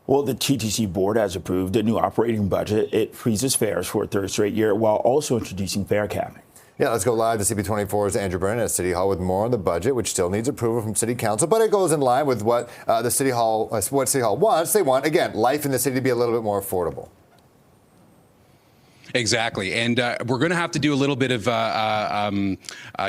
Well, the TTC board has approved a new operating budget. It freezes fares for a third straight year while also introducing fare capping. Yeah, let's go live to CP24's Andrew Brennan at City Hall with more on the budget, which still needs approval from City Council, but it goes in line with what City Hall wants. They want, again, life in the city to be a little bit more affordable. Exactly. And we're going to have to do a little bit of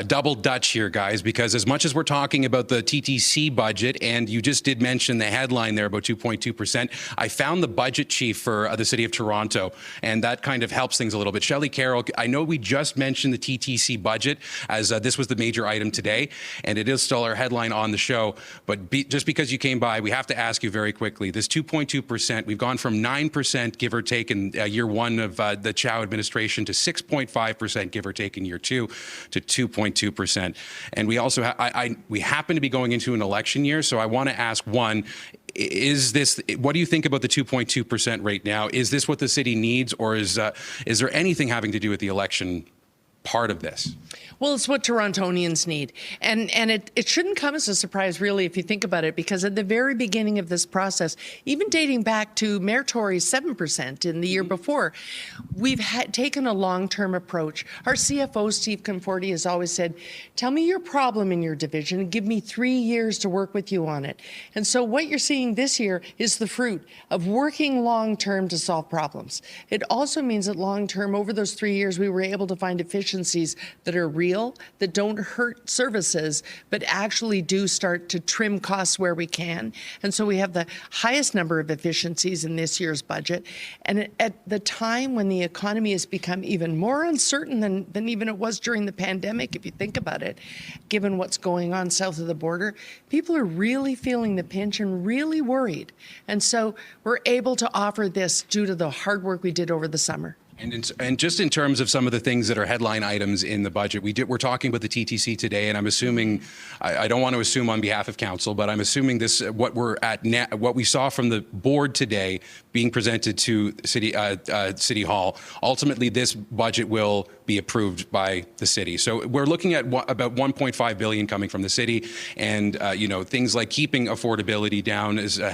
double Dutch here, guys, because as much as we're talking about the TTC budget, and you just did mention the headline there about 2.2%, I found the budget chief for the City of Toronto, and that kind of helps things a little bit. Shelley, Carroll, I know we just mentioned the TTC budget as this was the major item today, and it is still our headline on the show. But just because you came by, we have to ask you very quickly, this 2.2%, we've gone from 9%, give or take, in year one of the Chow administration to 6.5%, give or take, in year two to 2.2%. And we also we happen to be going into an election year, so I want to ask, one, what do you think about the 2.2% rate now? Is this what the city needs, or is there anything having to do with the election part of this? Well, it's what Torontonians need. And it shouldn't come as a surprise, really, if you think about it, because at the very beginning of this process, even dating back to Mayor Tory's 7% in the year before, we've taken a long-term approach. Our CFO, Steve Conforti, has always said, tell me your problem in your division and give me 3 years to work with you on it. And so what you're seeing this year is the fruit of working long-term to solve problems. It also means that long-term, over those 3 years, we were able to find efficiencies that are real, that don't hurt services, but actually do start to trim costs where we can. And so we have the highest number of efficiencies in this year's budget. And at the time when the economy has become even more uncertain than even it was during the pandemic, if you think about it, given what's going on south of the border, people are really feeling the pinch and really worried. And so we're able to offer this due to the hard work we did over the summer. And just in terms of some of the things that are headline items in the budget, we're talking about the TTC today, and I'm assuming, I don't want to assume on behalf of council, but I'm assuming what we saw from the board today being presented to City Hall, ultimately this budget will be approved by the city. So we're looking at about 1.5 billion coming from the city, and things like keeping affordability down as a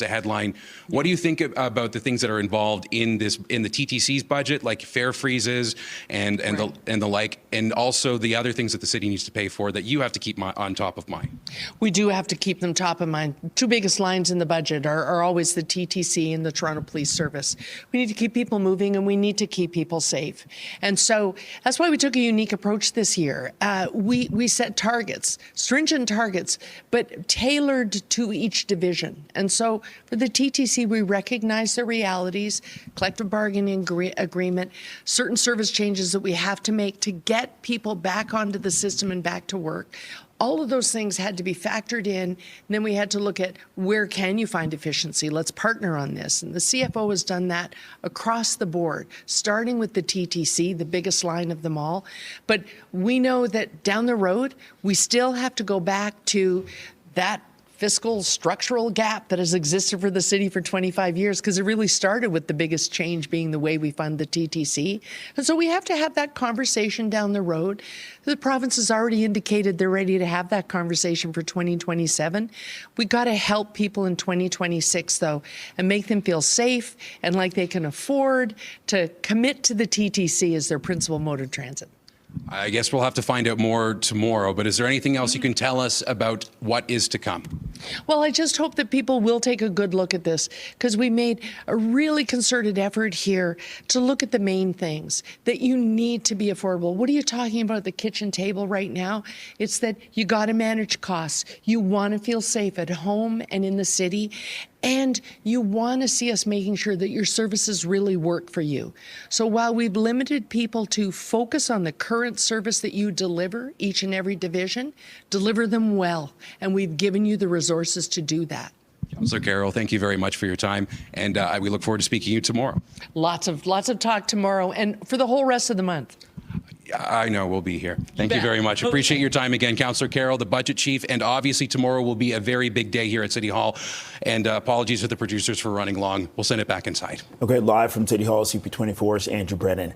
headline. What do you think about the things that are involved in the TTC's budget, like fare freezes and the like, and also the other things that the city needs to pay for that you have to keep on top of mind? We do have to keep them top of mind. Two biggest lines in the budget are always the TTC and the Toronto Police Service. We need to keep people moving, and we need to keep people safe. And so that's why we took a unique approach this year. We set targets, stringent targets, but tailored to each division. And so for the TTC, we recognize the realities, collective bargaining agreement, certain service changes that we have to make to get people back onto the system and back to work. All of those things had to be factored in. And then we had to look at where can you find efficiency? Let's partner on this. And the CFO has done that across the board, starting with the TTC, the biggest line of them all. But we know that down the road, we still have to go back to that fiscal structural gap that has existed for the city for 25 years, because it really started with the biggest change being the way we fund the TTC. And so we have to have that conversation down the road. The province has already indicated they're ready to have that conversation for 2027. We got to help people in 2026, though, and make them feel safe and like they can afford to commit to the TTC as their principal mode of transit. I guess we'll have to find out more tomorrow, but is there anything else you can tell us about what is to come? Well, I just hope that people will take a good look at this, because we made a really concerted effort here to look at the main things that you need to be affordable. What are you talking about at the kitchen table right now? It's that you got to manage costs. You want to feel safe at home and in the city. And you want to see us making sure that your services really work for you. So while we've limited people to focus on the current service that you deliver, each and every division, deliver them well. And we've given you the resources to do that. Councillor Carroll, thank you very much for your time. And we look forward to speaking to you tomorrow. Lots of talk tomorrow and for the whole rest of the month. I know we'll be here. Thank you very much. Appreciate your time again, Councillor Carroll, the budget chief. And obviously tomorrow will be a very big day here at City Hall. And apologies to the producers for running long. We'll send it back inside. Okay, live from City Hall, CP24's Andrew Brennan.